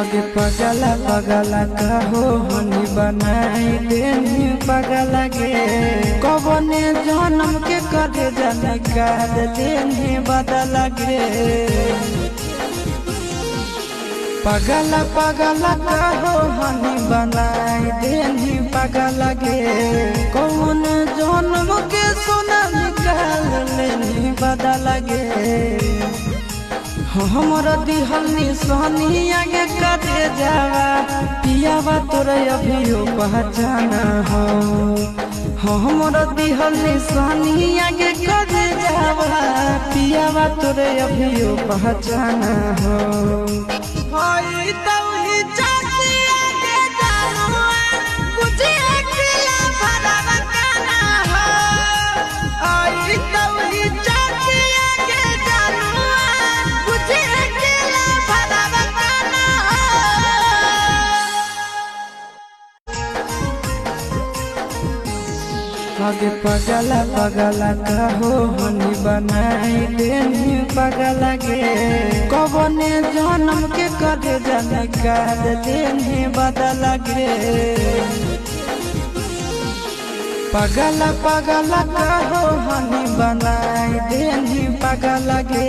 आगे पगला पगला कहो हनी बनाई देनी पगला गे कबने जन्म के करे जाने काद देनी बदला गे पगला पगला कहो हनी बनाई देनी पगला गे कौन जन्म के सोना निकाल लेनी बदला गे हमरा दिहल निशानी आगे करे जावा पियावा तोरे अभियो पहचाना हो हमरा दिहल निशानी आगे करे जावा पियावा तोरे अभियो पहचाना हो भाई तौही चाची आगे जावा मुझे अकेला भरा बकाना हो आई तौही चाची आगे जावा आगे पगला पगला कहो हनी बनाई देनी पगला गे कबने जन्म के करे जाने काद देनी बदला गे पगला पगला कहो हनी बनाई देनी पगला गे।